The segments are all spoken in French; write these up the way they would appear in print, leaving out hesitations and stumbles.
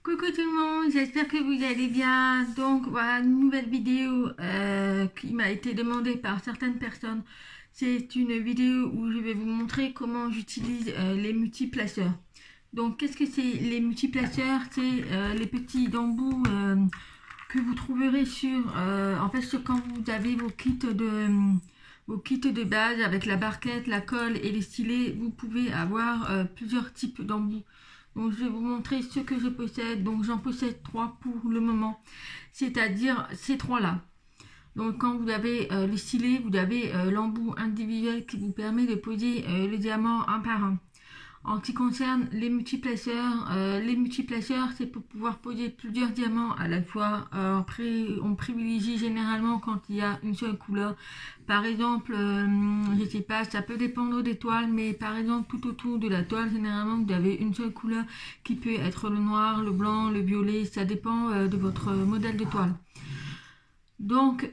Coucou tout le monde, j'espère que vous allez bien. Donc voilà une nouvelle vidéo qui m'a été demandée par certaines personnes. C'est une vidéo où je vais vous montrer comment j'utilise les multiplaceurs. Donc qu'est-ce que c'est les multiplaceurs? C'est les petits embouts que vous trouverez sur en fait quand vous avez vos kits de base avec la barquette, la colle et les stylets. Vous pouvez avoir plusieurs types d'embouts. Donc je vais vous montrer ce que je possède. Donc j'en possède 3 pour le moment, c'est-à-dire ces 3 là. Donc quand vous avez le stylet, vous avez l'embout individuel qui vous permet de poser le diamant un par un. En ce qui concerne les multiplaceurs c'est pour pouvoir poser plusieurs diamants à la fois. Après on privilégie généralement quand il y a une seule couleur. Par exemple, je sais pas, ça peut dépendre des toiles, mais par exemple tout autour de la toile, généralement vous avez une seule couleur qui peut être le noir, le blanc, le violet, ça dépend de votre modèle de toile. Donc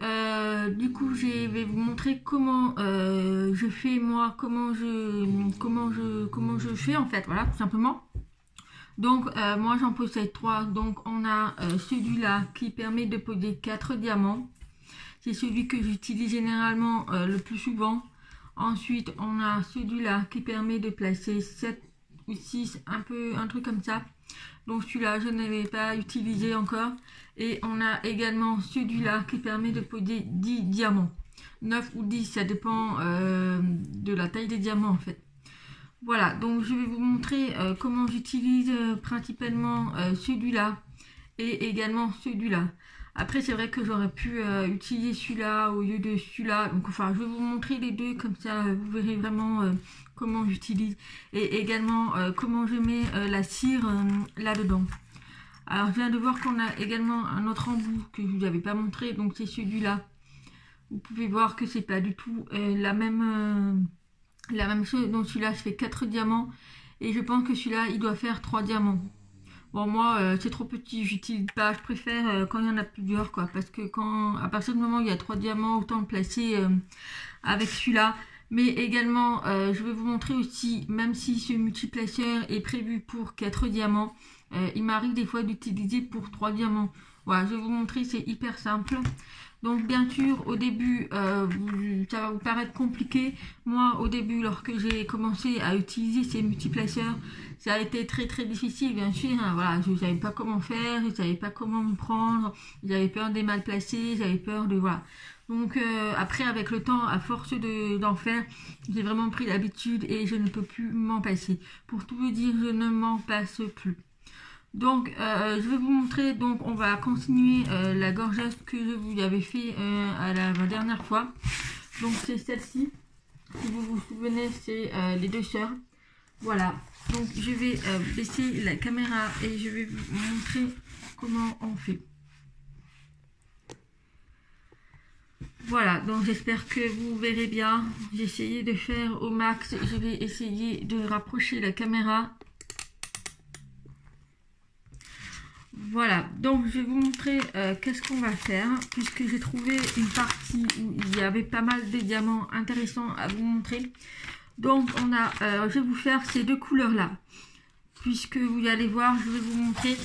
du coup je vais vous montrer comment je fais moi, comment je fais en fait, voilà, tout simplement. Donc moi j'en possède 3. Donc on a celui-là qui permet de poser 4 diamants. C'est celui que j'utilise généralement le plus souvent. Ensuite on a celui-là qui permet de placer 7 ou 6, un truc comme ça. Donc celui-là je n'avais pas utilisé encore. Et on a également celui-là qui permet de poser 10 diamants. 9 ou 10, ça dépend de la taille des diamants en fait. Voilà, donc je vais vous montrer comment j'utilise principalement celui-là et également celui-là. Après c'est vrai que j'aurais pu utiliser celui-là au lieu de celui-là. Donc enfin je vais vous montrer les deux, comme ça vous verrez vraiment comment j'utilise. Et également comment je mets la cire là-dedans. Alors je viens de voir qu'on a également un autre embout que je ne vous avais pas montré, donc c'est celui-là. Vous pouvez voir que c'est pas du tout la même chose. Donc celui-là je fais 4 diamants et je pense que celui-là il doit faire 3 diamants. Bon moi c'est trop petit, j'utilise pas, je préfère quand il y en a plusieurs quoi, parce que à partir du moment où il y a 3 diamants, autant le placer avec celui-là. Mais également je vais vous montrer aussi, même si ce multiplaceur est prévu pour 4 diamants, il m'arrive des fois d'utiliser pour 3 diamants. Voilà, je vais vous montrer, c'est hyper simple. Donc bien sûr au début ça va vous paraître compliqué. Moi au début, lorsque j'ai commencé à utiliser ces multiplaceurs, ça a été très difficile bien sûr, hein, voilà, je ne savais pas comment faire, je ne savais pas comment me prendre, j'avais peur des mal placés, j'avais peur de voilà. Donc après avec le temps, à force d'en faire, j'ai vraiment pris l'habitude et je ne peux plus m'en passer. Pour tout vous dire, je ne m'en passe plus. Donc je vais vous montrer, donc on va continuer la gorgeuse que je vous avais fait à la dernière fois. Donc c'est celle-ci, si vous vous souvenez, c'est les deux sœurs. Voilà, donc je vais baisser la caméra et je vais vous montrer comment on fait. Voilà, donc j'espère que vous verrez bien. J'ai essayé de faire au max, je vais essayer de rapprocher la caméra. Voilà, donc je vais vous montrer qu'est-ce qu'on va faire, puisque j'ai trouvé une partie où il y avait pas mal de diamants intéressants à vous montrer. Donc on a, je vais vous faire ces deux couleurs là, puisque vous allez voir, je vais vous montrer,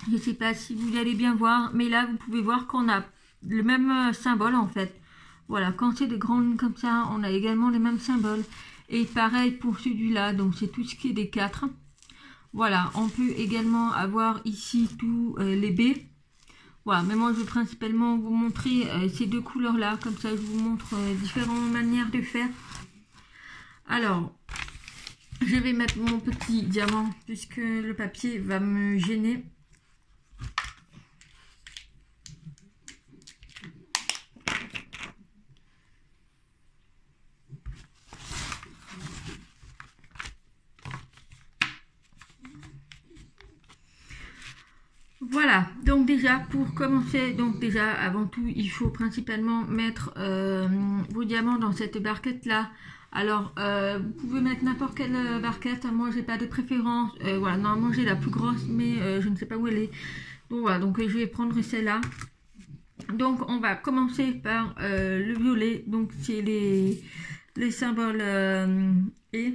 je ne sais pas si vous allez bien voir, mais là vous pouvez voir qu'on a le même symbole en fait. Voilà, quand c'est des grandes lignes comme ça, on a également les mêmes symboles. Et pareil pour celui-là, donc c'est tout ce qui est des 4. Voilà, on peut également avoir ici tous les B. Voilà, mais moi je vais principalement vous montrer ces deux couleurs là, comme ça je vous montre différentes manières de faire. Alors, je vais mettre mon petit diamant puisque le papier va me gêner. Voilà, donc déjà pour commencer, donc déjà avant tout il faut principalement mettre vos diamants dans cette barquette là. Alors vous pouvez mettre n'importe quelle barquette, moi j'ai pas de préférence, voilà, normalement j'ai la plus grosse mais je ne sais pas où elle est. Donc voilà, donc je vais prendre celle-là. Donc on va commencer par le violet, donc c'est les symboles et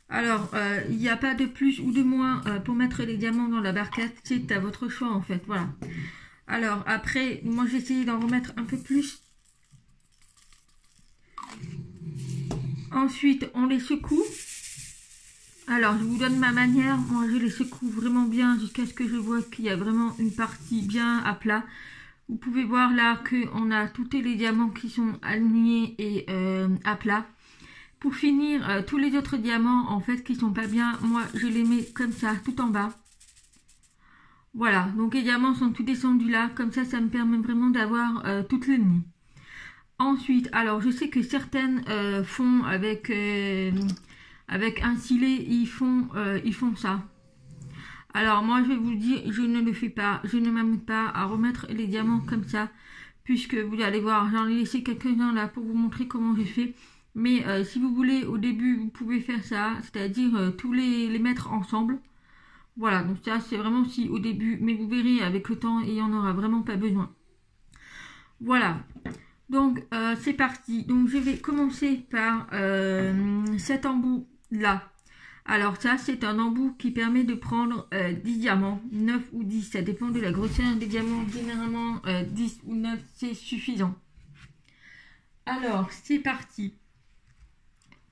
Alors, il n'y a pas de plus ou de moins pour mettre les diamants dans la barquette, c'est à votre choix en fait, voilà. Alors après, moi j'ai essayé d'en remettre un peu plus. Ensuite, on les secoue. Alors, je vous donne ma manière. Moi, je les secoue vraiment bien jusqu'à ce que je vois qu'il y a vraiment une partie bien à plat. Vous pouvez voir là qu'on a tous les diamants qui sont alignés et à plat. Pour finir, tous les autres diamants, en fait, qui sont pas bien, moi, je les mets comme ça, tout en bas. Voilà, donc les diamants sont tout descendus là. Comme ça me permet vraiment d'avoir toutes les lignes. Ensuite, alors je sais que certaines font avec un stylet, ils font ça. Alors moi je vais vous dire, je ne le fais pas, je ne m'amuse pas à remettre les diamants comme ça, puisque vous allez voir, j'en ai laissé quelques-uns là pour vous montrer comment je fais. Mais si vous voulez, au début, vous pouvez faire ça, c'est-à-dire tous les mettre ensemble. Voilà, donc ça c'est vraiment si au début, mais vous verrez avec le temps, il n'y en aura vraiment pas besoin. Voilà. Donc c'est parti. Donc je vais commencer par cet embout là. Alors ça c'est un embout qui permet de prendre 10 diamants, 9 ou 10, ça dépend de la grosseur des diamants. Généralement 10 ou 9 c'est suffisant. Alors c'est parti.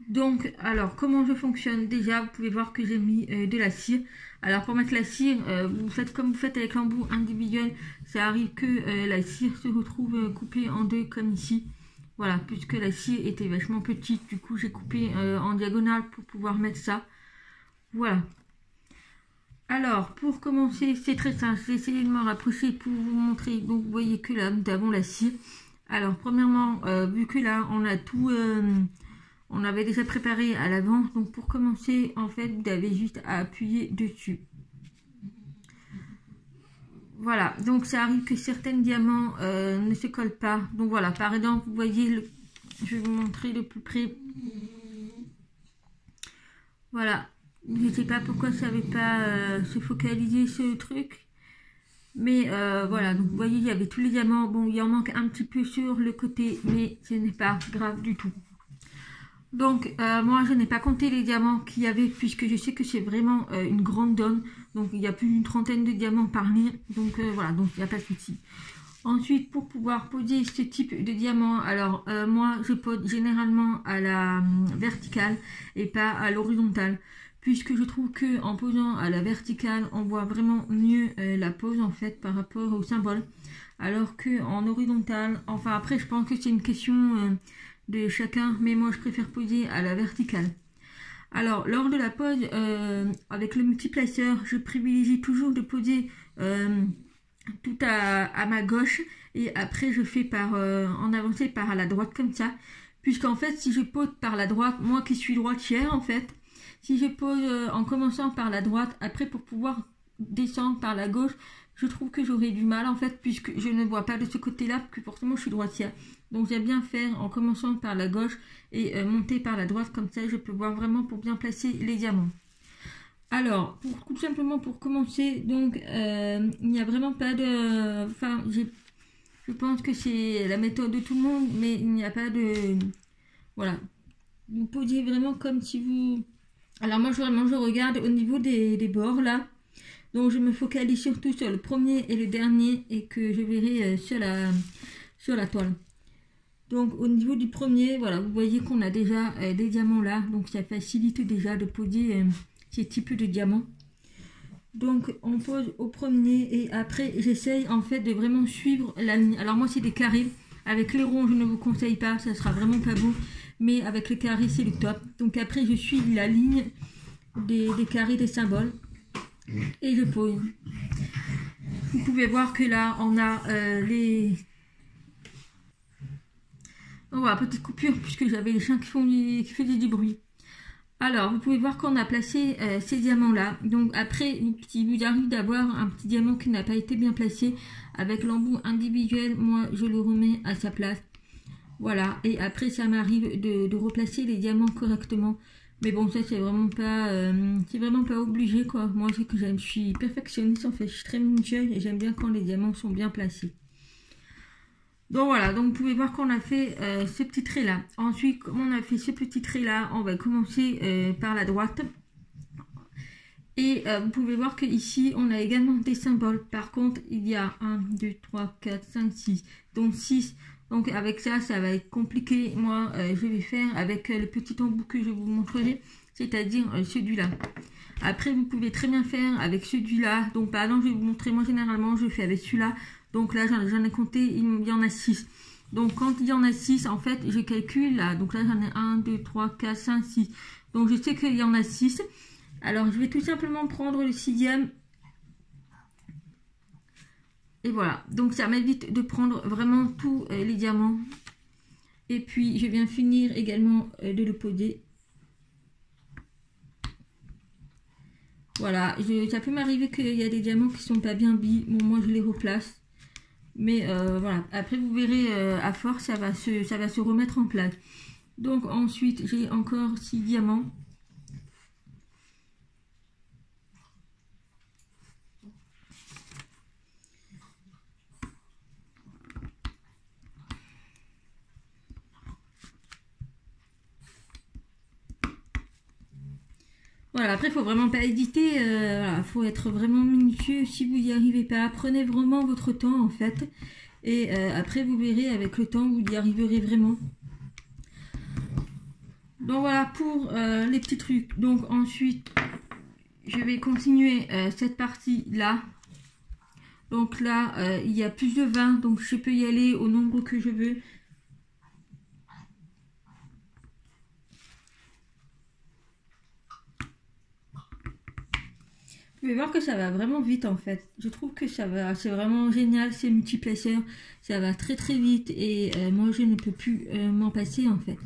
Donc alors comment je fonctionne? Déjà vous pouvez voir que j'ai mis de la cire. Alors pour mettre la cire, vous faites comme vous faites avec l'embout individuel. Ça arrive que la cire se retrouve coupée en deux comme ici. Voilà, puisque la cire était vachement petite, du coup j'ai coupé en diagonale pour pouvoir mettre ça. Voilà. Alors pour commencer, c'est très simple. J'ai essayé de me rapprocher pour vous montrer. Donc vous voyez que là nous avons la cire. Alors premièrement, vu que là on a tout... on avait déjà préparé à l'avance, donc pour commencer, en fait, vous avez juste à appuyer dessus. Voilà, donc ça arrive que certains diamants ne se collent pas. Donc voilà, par exemple, vous voyez, je vais vous montrer de plus près. Voilà, je ne sais pas pourquoi ça ne veut pas se focaliser ce truc. Mais voilà, donc vous voyez, il y avait tous les diamants. Bon, il en manque un petit peu sur le côté, mais ce n'est pas grave du tout. Donc moi je n'ai pas compté les diamants qu'il y avait puisque je sais que c'est vraiment une grande donne. Donc il y a plus d'une trentaine de diamants par ligne. Donc voilà, donc il n'y a pas de souci. Ensuite pour pouvoir poser ce type de diamant, alors moi je pose généralement à la verticale et pas à l'horizontale. Puisque je trouve que en posant à la verticale, on voit vraiment mieux la pose en fait par rapport au symbole. Alors que en horizontale, enfin après je pense que c'est une question... de chacun, mais moi je préfère poser à la verticale. Alors lors de la pose avec le multiplaceur, je privilégie toujours de poser tout à ma gauche et après je fais par en avancée par la droite comme ça, puisqu'en fait si je pose par la droite, moi qui suis droitière en fait, si je pose en commençant par la droite, après pour pouvoir descendre par la gauche, je trouve que j'aurais du mal en fait, puisque je ne vois pas de ce côté là, que forcément je suis droitière. Donc j'aime bien faire en commençant par la gauche et monter par la droite, comme ça je peux voir vraiment pour bien placer les diamants. Alors, tout simplement pour commencer, donc il n'y a vraiment pas de... Enfin, je pense que c'est la méthode de tout le monde, mais il n'y a pas de... Voilà. Vous posez vraiment comme si vous... Alors moi, vraiment, je regarde au niveau des bords, là. Donc je me focalise surtout sur le premier et le dernier et que je verrai sur la toile. Donc au niveau du premier, voilà, vous voyez qu'on a déjà des diamants là, donc ça facilite déjà de poser ces types de diamants. Donc on pose au premier et après j'essaye en fait de vraiment suivre la ligne. Alors moi c'est des carrés, avec les ronds je ne vous conseille pas, ça sera vraiment pas beau, mais avec les carrés c'est le top. Donc après je suis la ligne des carrés des symboles et je pose. Vous pouvez voir que là on a les... On voit petite coupure puisque j'avais les chiens qui faisaient du bruit. Alors, vous pouvez voir qu'on a placé ces diamants-là. Donc après, si vous arrive d'avoir un petit diamant qui n'a pas été bien placé, avec l'embout individuel, moi je le remets à sa place. Voilà, et après ça m'arrive de replacer les diamants correctement. Mais bon, ça c'est vraiment pas obligé quoi. Moi c'est que je suis perfectionniste en fait, je suis très minutieuse et j'aime bien quand les diamants sont bien placés. Donc voilà, donc vous pouvez voir qu'on a fait ce petit trait là. Ensuite, comme on a fait ce petit trait là, on va commencer par la droite. Et vous pouvez voir que ici on a également des symboles. Par contre, il y a 1, 2, 3, 4, 5, 6. Donc 6. Donc avec ça, ça va être compliqué. Moi, je vais faire avec le petit embout que je vous montrerai, c'est-à-dire celui-là. Après, vous pouvez très bien faire avec celui-là. Donc par exemple, je vais vous montrer, moi généralement, je fais avec celui-là. Donc là, j'en ai compté, il y en a 6. Donc quand il y en a 6, en fait, je calcule là. Donc là, j'en ai 1, 2, 3, 4, 5, 6. Donc je sais qu'il y en a 6. Alors, je vais tout simplement prendre le 6e. Et voilà. Donc, ça m'évite de prendre vraiment tous les diamants. Et puis, je viens finir également de le poser. Voilà. Ça peut m'arriver qu'il y a des diamants qui sont pas bien bis. Bon, moi, je les replace. Mais voilà. Après, vous verrez, à force, ça va se remettre en place. Donc, ensuite, j'ai encore 6 diamants. Voilà, après, il faut vraiment pas hésiter, voilà, faut être vraiment minutieux. Si vous n'y arrivez pas, prenez vraiment votre temps, en fait. Et après, vous verrez, avec le temps, vous y arriverez vraiment. Donc voilà, pour les petits trucs. Donc ensuite, je vais continuer cette partie-là. Donc là, il y a plus de 20, donc je peux y aller au nombre que je veux. Vous pouvez voir que ça va vraiment vite en fait. Je trouve que ça va, c'est vraiment génial ces multiplaceurs. Ça va très très vite et moi je ne peux plus m'en passer en fait.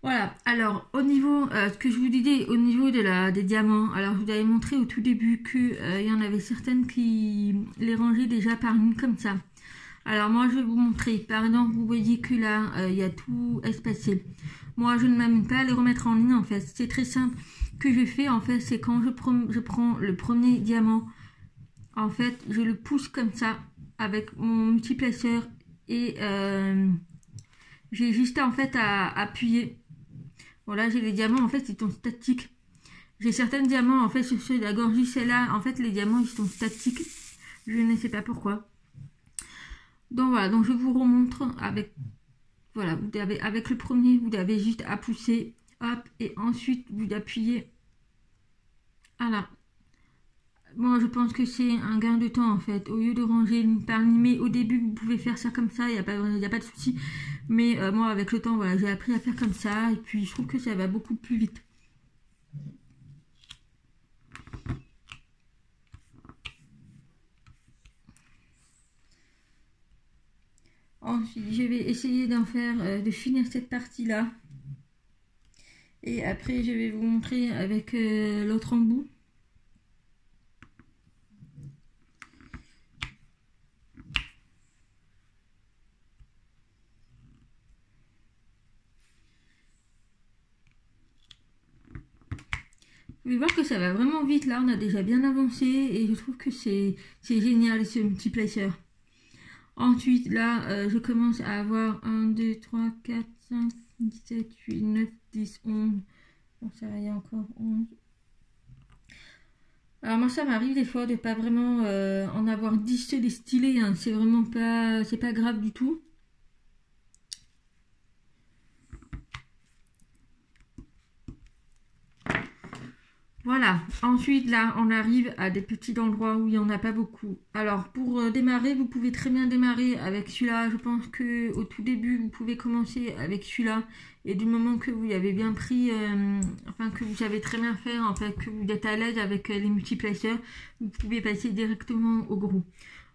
Voilà, alors au niveau, ce que je vous disais, au niveau des diamants, alors je vous avais montré au tout début qu'il y en avait certaines qui les rangeaient déjà par ligne comme ça. Alors moi je vais vous montrer, par exemple vous voyez que là il y a tout espacé. Moi je ne m'amuse pas à les remettre en ligne en fait, c'est très simple. Ce que je fais en fait c'est quand je prends le premier diamant, en fait je le pousse comme ça avec mon multiplaceur et j'ai juste en fait à appuyer. Voilà, j'ai les diamants, en fait, ils sont statiques. J'ai certains diamants, en fait, sur ceux de la gorgie, celle-là, en fait, les diamants, ils sont statiques. Je ne sais pas pourquoi. Donc, voilà, donc je vous remontre avec, voilà, vous avez, avec le premier, vous avez juste à pousser, hop, et ensuite, vous appuyez. Voilà. Moi, je pense que c'est un gain de temps, en fait. Au lieu de ranger par ligne, mais au début, vous pouvez faire ça comme ça, il n'y a pas de souci. Mais moi, avec le temps, voilà, j'ai appris à faire comme ça. Et puis, je trouve que ça va beaucoup plus vite. Ensuite, je vais essayer d'en faire, de finir cette partie-là. Et après, je vais vous montrer avec l'autre embout. Vous pouvez voir que ça va vraiment vite. Là, on a déjà bien avancé et je trouve que c'est génial ce multiplaceur. Ensuite, là, je commence à avoir 1, 2, 3, 4, 5, 6, 7, 8, 9, 10, 11. Bon, ça va, il y a encore 11. Alors moi, ça m'arrive des fois de pas vraiment en avoir 10 des stylés. Hein. C'est vraiment pas, c'est pas grave du tout. Voilà, ensuite là on arrive à des petits endroits où il n'y en a pas beaucoup. Alors pour démarrer, vous pouvez très bien démarrer avec celui-là. Je pense que au tout début vous pouvez commencer avec celui-là. Et du moment que vous avez bien pris, enfin que vous savez très bien faire, en fait que vous êtes à l'aise avec les multiplaceurs, vous pouvez passer directement au gros.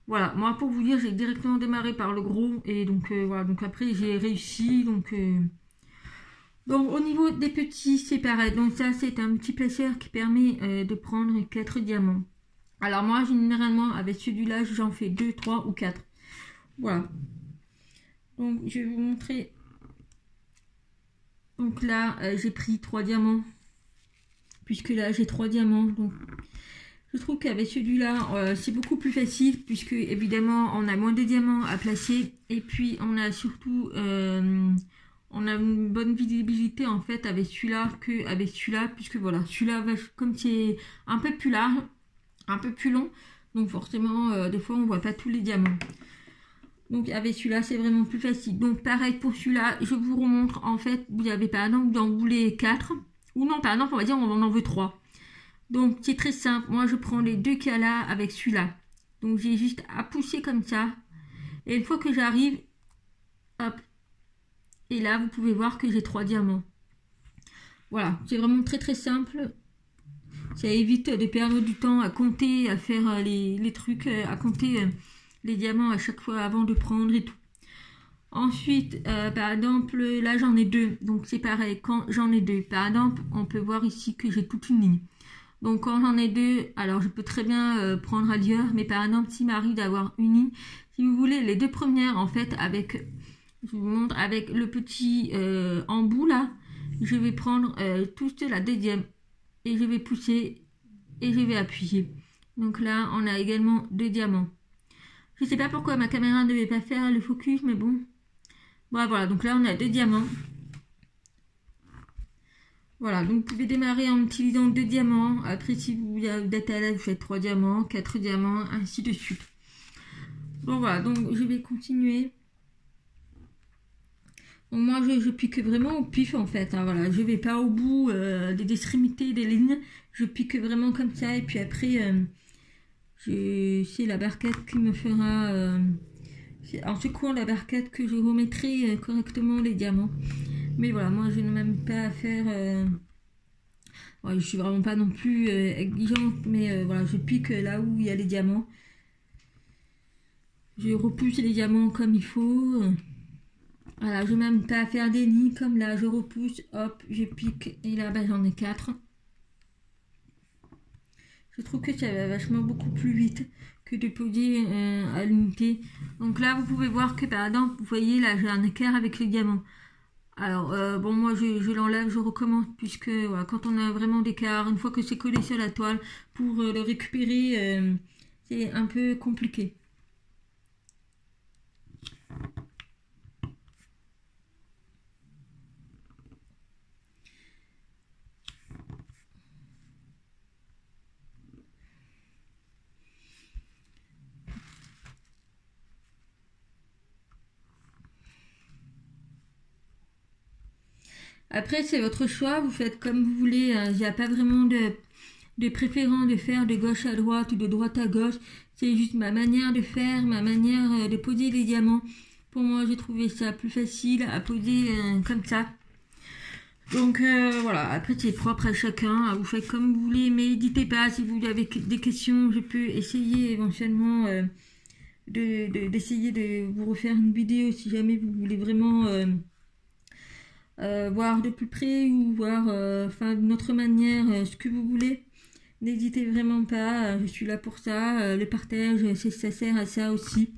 Voilà, moi pour vous dire j'ai directement démarré par le gros et donc voilà, donc après j'ai réussi, donc Donc au niveau des petits, c'est pareil. Donc ça, c'est un petit placeur qui permet de prendre 4 diamants. Alors moi, généralement, avec celui-là, j'en fais 2, 3 ou 4. Voilà. Donc je vais vous montrer. Donc là, j'ai pris 3 diamants. Puisque là, j'ai 3 diamants. Donc je trouve qu'avec celui-là, c'est beaucoup plus facile. Puisque évidemment, on a moins de diamants à placer. Et puis, on a surtout... on a une bonne visibilité en fait avec celui-là qu'avec celui-là, puisque voilà, celui-là, comme c'est un peu plus large, un peu plus long, donc forcément, des fois, on voit pas tous les diamants. Donc avec celui-là, c'est vraiment plus facile. Donc pareil pour celui-là, je vous remontre, en fait, vous avez par exemple, vous en voulez 4, ou non, par exemple, on va dire, on en veut 3. Donc c'est très simple, moi je prends les 2 qu'il y a là avec celui-là. Donc j'ai juste à pousser comme ça, et une fois que j'arrive, hop, et là, vous pouvez voir que j'ai 3 diamants. Voilà, c'est vraiment très très simple. Ça évite de perdre du temps à compter, à faire les trucs, à compter les diamants à chaque fois avant de prendre et tout. Ensuite, par exemple, là j'en ai 2. Donc c'est pareil, quand j'en ai 2. Par exemple, on peut voir ici que j'ai toute une ligne. Donc quand j'en ai 2, alors je peux très bien prendre ailleurs. Mais par exemple, s'il m'arrive d'avoir une ligne, si vous voulez, les 2 premières, en fait, avec... Je vous montre avec le petit embout là, je vais prendre toute la deuxième et je vais pousser et je vais appuyer. Donc là, on a également 2 diamants. Je sais pas pourquoi ma caméra ne devait pas faire le focus, mais bon. Bon, voilà, donc là, on a 2 diamants. Voilà, donc vous pouvez démarrer en utilisant 2 diamants. Après, si vous êtes à l'aise, vous faites 3 diamants, 4 diamants, ainsi de suite. Bon, voilà, donc je vais continuer. Donc moi je pique vraiment au pif en fait, hein, voilà, je vais pas au bout des extrémités des lignes, je pique vraiment comme ça et puis après c'est la barquette qui me fera, c'est en secouant la barquette que je remettrai correctement les diamants. Mais voilà, moi je n'ai même pas à faire, ouais, je suis vraiment pas non plus exigeante, mais voilà, je pique là où il y a les diamants, je repousse les diamants comme il faut. Voilà, je n'ai même pas à faire des nids, comme là, je repousse, hop, je pique, et là, j'en ai 4. Je trouve que ça va vachement beaucoup plus vite que de poser à l'unité. Donc là, vous pouvez voir que, par exemple, vous voyez, là, j'ai un écart avec les diamants. Alors, bon, moi, je l'enlève, je recommence, puisque, voilà, quand on a vraiment d'écart, une fois que c'est collé sur la toile, pour le récupérer, c'est un peu compliqué. Après, c'est votre choix, vous faites comme vous voulez, il n'y a pas vraiment de préférence de faire de gauche à droite ou de droite à gauche, c'est juste ma manière de faire, ma manière de poser les diamants. Pour moi, j'ai trouvé ça plus facile à poser comme ça. Donc voilà, après c'est propre à chacun, vous faites comme vous voulez, mais n'hésitez pas, si vous avez des questions, je peux essayer éventuellement d'essayer de vous refaire une vidéo si jamais vous voulez vraiment... voir de plus près ou voir enfin d'une autre manière ce que vous voulez, n'hésitez vraiment pas, je suis là pour ça, le partage ça sert à ça aussi,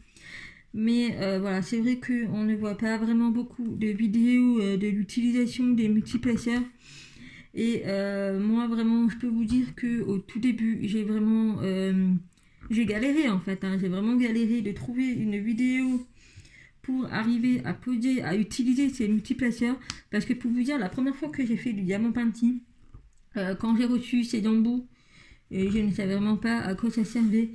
mais voilà, c'est vrai que on ne voit pas vraiment beaucoup de vidéos de l'utilisation des multiplaceurs et moi vraiment je peux vous dire que au tout début j'ai vraiment j'ai galéré en fait, hein, j'ai vraiment galéré de trouver une vidéo pour arriver à poser, à utiliser ces multiplaceurs, parce que pour vous dire, la première fois que j'ai fait du diamant penti, quand j'ai reçu ces embouts, je ne savais vraiment pas à quoi ça servait,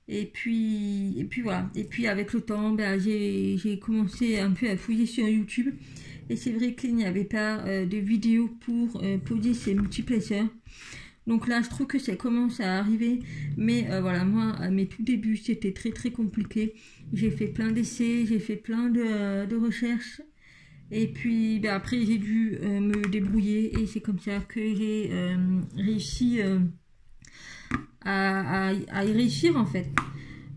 et puis voilà, et puis avec le temps, ben, j'ai commencé un peu à fouiller sur YouTube, et c'est vrai qu'il n'y avait pas de vidéo pour poser ces multiplaceurs. Donc là, je trouve que ça commence à arriver. Mais voilà, moi, à mes tout débuts, c'était très très compliqué. J'ai fait plein d'essais, j'ai fait plein de recherches. Et puis ben, après, j'ai dû me débrouiller. Et c'est comme ça que j'ai réussi à y réussir en fait.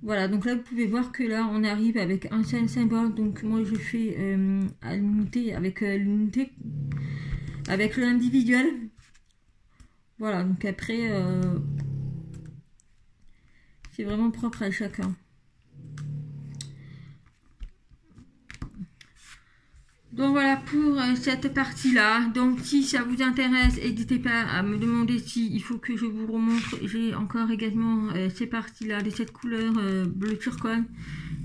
Voilà, donc là, vous pouvez voir que là, on arrive avec un seul symbole. Donc moi, je fais à l'unité avec l'unité. avec l'individuel. Voilà, donc après, c'est vraiment propre à chacun. Donc voilà pour cette partie-là. Donc si ça vous intéresse, n'hésitez pas à me demander si il faut que je vous remontre. J'ai encore également ces parties-là de cette couleur bleu turquoise.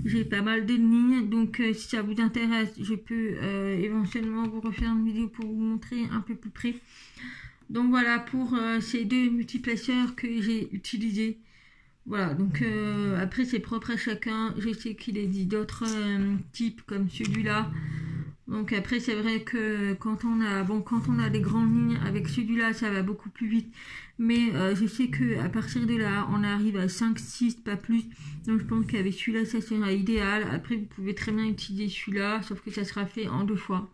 J'ai pas mal de lignes. Donc si ça vous intéresse, je peux éventuellement vous refaire une vidéo pour vous montrer un peu plus près. Donc voilà pour ces deux multiplaceurs que j'ai utilisés. Voilà, donc après c'est propre à chacun. Je sais qu'il est dit d'autres types comme celui-là. Donc après c'est vrai que quand on a des grandes lignes avec celui-là ça va beaucoup plus vite, mais je sais que à partir de là on arrive à 5, 6, pas plus, donc je pense qu'avec celui-là ça sera idéal. Après vous pouvez très bien utiliser celui-là, sauf que ça sera fait en 2 fois.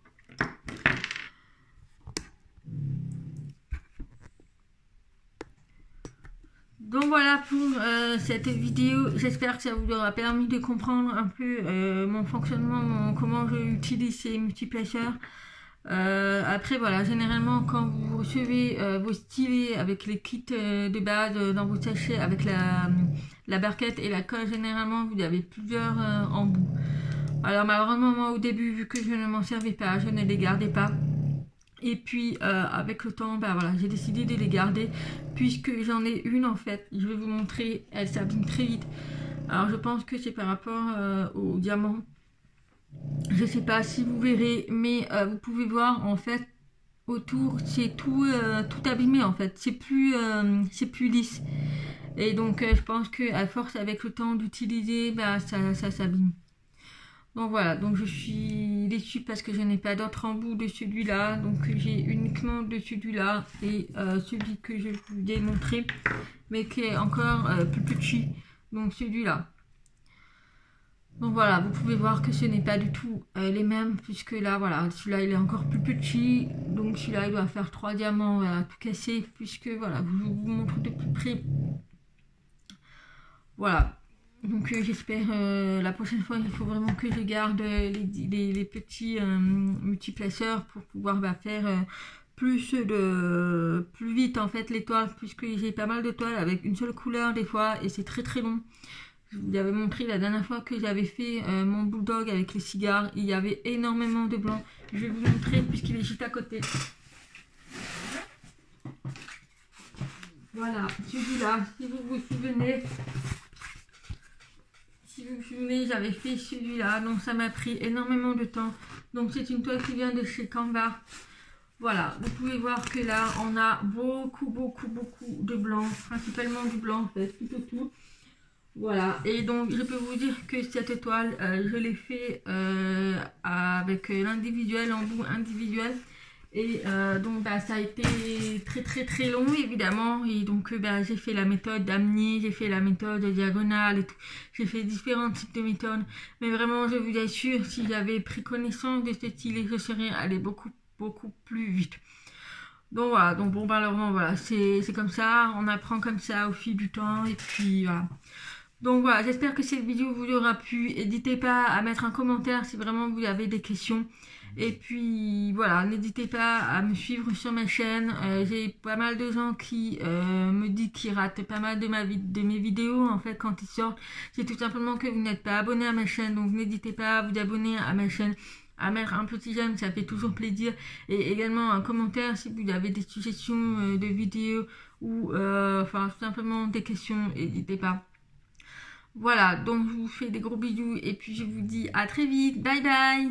Donc voilà pour cette vidéo, j'espère que ça vous aura permis de comprendre un peu mon fonctionnement, comment j'utilise ces multiplaceurs. Après voilà, généralement quand vous recevez vos stylés avec les kits de base dans vos sachets avec la barquette et la colle, généralement vous avez plusieurs embouts. Alors malheureusement moi au début, vu que je ne m'en servais pas, je ne les gardais pas. Et puis avec le temps, bah voilà, j'ai décidé de les garder puisque j'en ai une en fait. Je vais vous montrer, elle s'abîme très vite. Alors je pense que c'est par rapport au diamant. Je sais pas si vous verrez, mais vous pouvez voir en fait autour, c'est tout abîmé en fait. C'est plus lisse. Et donc je pense que à force avec le temps d'utiliser, bah ça s'abîme. Donc voilà, donc je suis déçue parce que je n'ai pas d'autres embouts de celui-là. Donc j'ai uniquement de celui-là et celui que je vous ai montré, mais qui est encore plus petit. Donc celui-là. Donc voilà, vous pouvez voir que ce n'est pas du tout les mêmes, puisque là, voilà, celui-là il est encore plus petit. Donc celui-là il doit faire 3 diamants, voilà, tout cassé, puisque voilà, je vous montre de plus près. Voilà. Donc j'espère la prochaine fois il faut vraiment que je garde les petits multiplaceurs pour pouvoir faire plus vite en fait les toiles, puisque j'ai pas mal de toiles avec une seule couleur des fois et c'est très très long. Je vous avais montré la dernière fois que j'avais fait mon bulldog avec les cigares, il y avait énormément de blanc. Je vais vous montrer puisqu'il est juste à côté. Voilà, celui-là, si vous vous souvenez. Si vous vous souvenez, j'avais fait celui-là, donc ça m'a pris énormément de temps. Donc c'est une toile qui vient de chez Canva. Voilà, vous pouvez voir que là, on a beaucoup de blanc, principalement du blanc en fait, tout autour. Voilà, et donc je peux vous dire que cette toile, je l'ai fait avec l'individuel, embout individuel. Et donc bah, ça a été très long évidemment, et donc bah, j'ai fait la méthode d'Amni, j'ai fait la méthode diagonale et tout, j'ai fait différents types de méthodes, mais vraiment je vous assure, si j'avais pris connaissance de ce style, je serais allé beaucoup plus vite. Donc voilà, donc bon malheureusement voilà, c'est comme ça, on apprend comme ça au fil du temps, et puis voilà. Donc voilà, j'espère que cette vidéo vous aura plu. N'hésitez pas à mettre un commentaire si vraiment vous avez des questions. Et puis voilà, n'hésitez pas à me suivre sur ma chaîne. J'ai pas mal de gens qui me disent qu'ils ratent pas mal de mes vidéos en fait quand ils sortent. C'est tout simplement que vous n'êtes pas abonné à ma chaîne. Donc n'hésitez pas à vous abonner à ma chaîne, à mettre un petit j'aime, ça fait toujours plaisir. Et également un commentaire si vous avez des suggestions de vidéos ou enfin tout simplement des questions, n'hésitez pas. Voilà, donc je vous fais des gros bisous et puis je vous dis à très vite. Bye bye.